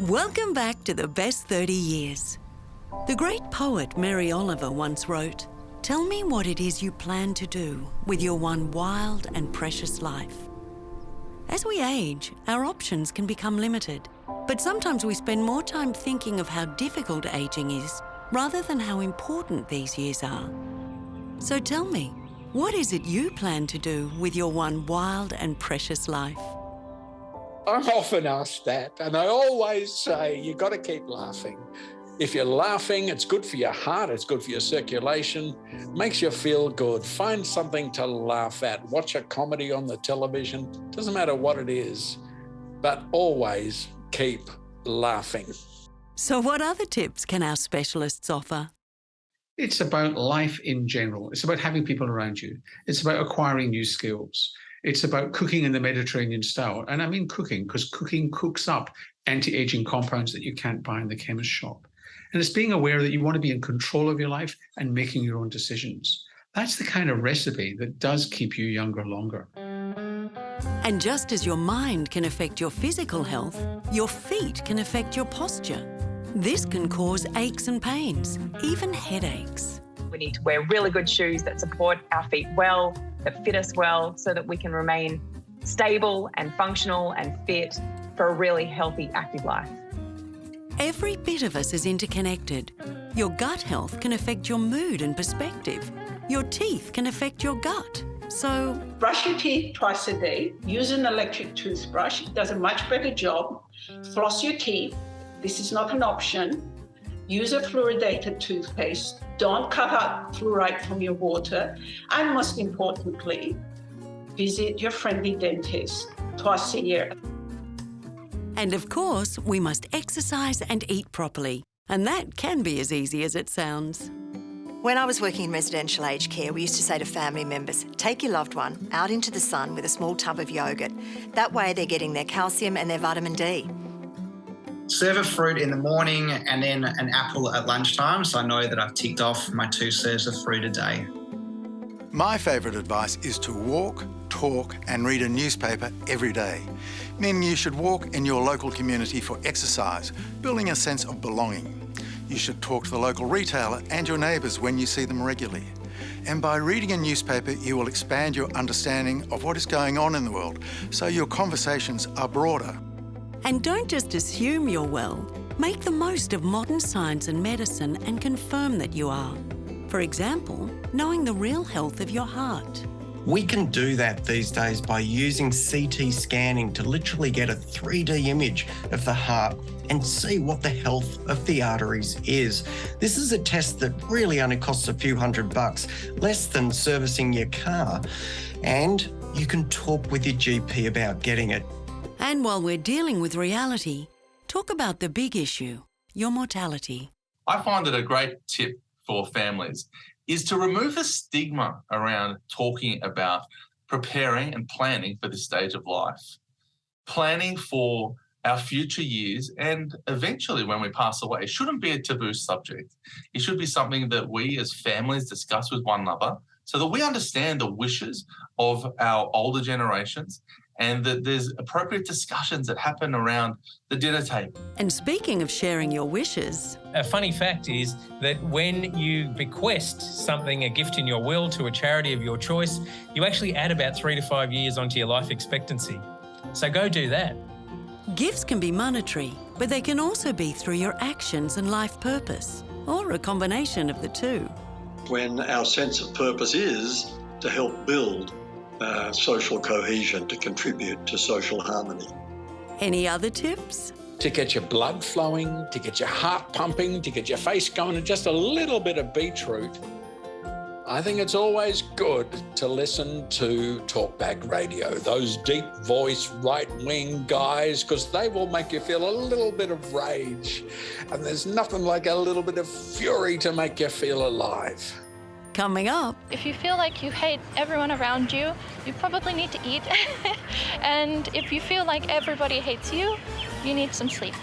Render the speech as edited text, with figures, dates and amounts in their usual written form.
Welcome back to the best 30 years. The great poet Mary Oliver once wrote, "Tell me what it is you plan to do with your one wild and precious life." As we age, our options can become limited, but sometimes we spend more time thinking of how difficult aging is rather than how important these years are. So tell me, what is it you plan to do with your one wild and precious life? I'm often asked that, and I always say, you've got to keep laughing. If you're laughing, it's good for your heart, it's good for your circulation, makes you feel good. Find something to laugh at. Watch a comedy on the television, doesn't matter what it is, but always keep laughing. So what other tips can our specialists offer? It's about life in general. It's about having people around you. It's about acquiring new skills. It's about cooking in the Mediterranean style. And I mean cooking, because cooking cooks up anti-aging compounds that you can't buy in the chemist shop. And it's being aware that you want to be in control of your life and making your own decisions. That's the kind of recipe that does keep you younger longer. And just as your mind can affect your physical health, your feet can affect your posture. This can cause aches and pains, even headaches. We need to wear really good shoes that support our feet well, that fit us well, so that we can remain stable and functional and fit for a really healthy, active life. Every bit of us is interconnected. Your gut health can affect your mood and perspective. Your teeth can affect your gut. So brush your teeth twice a day. Use an electric toothbrush. It does a much better job. Floss your teeth. This is not an option. Use a fluoridated toothpaste. Don't cut out fluoride from your water. And most importantly, visit your friendly dentist twice a year. And of course, we must exercise and eat properly. And that can be as easy as it sounds. When I was working in residential aged care, we used to say to family members, take your loved one out into the sun with a small tub of yoghurt. That way they're getting their calcium and their vitamin D. Serve a fruit in the morning and then an apple at lunchtime, so I know that I've ticked off my 2 serves of fruit a day. My favourite advice is to walk, talk and read a newspaper every day, meaning you should walk in your local community for exercise, building a sense of belonging. You should talk to the local retailer and your neighbours when you see them regularly. And by reading a newspaper, you will expand your understanding of what is going on in the world, so your conversations are broader. And don't just assume you're well. Make the most of modern science and medicine and confirm that you are. For example, knowing the real health of your heart. We can do that these days by using CT scanning to literally get a 3D image of the heart and see what the health of the arteries is. This is a test that really only costs a few $100, less than servicing your car. And you can talk with your GP about getting it. And while we're dealing with reality, talk about the big issue, your mortality. I find that a great tip for families is to remove the stigma around talking about preparing and planning for this stage of life. Planning for our future years and eventually when we pass away shouldn't be a taboo subject. It should be something that we as families discuss with one another so that we understand the wishes of our older generations and that there's appropriate discussions that happen around the dinner table. And speaking of sharing your wishes... A funny fact is that when you bequest something, a gift in your will to a charity of your choice, you actually add about 3 to 5 years onto your life expectancy. So go do that. Gifts can be monetary, but they can also be through your actions and life purpose, or a combination of the two. When our sense of purpose is to help build social cohesion, to contribute to social harmony. Any other tips? To get your blood flowing, to get your heart pumping, to get your face going, and just a little bit of beetroot. I think it's always good to listen to talkback radio, those deep voice right-wing guys, because they will make you feel a little bit of rage. And there's nothing like a little bit of fury to make you feel alive. Coming up. If you feel like you hate everyone around you, you probably need to eat. And if you feel like everybody hates you, you need some sleep.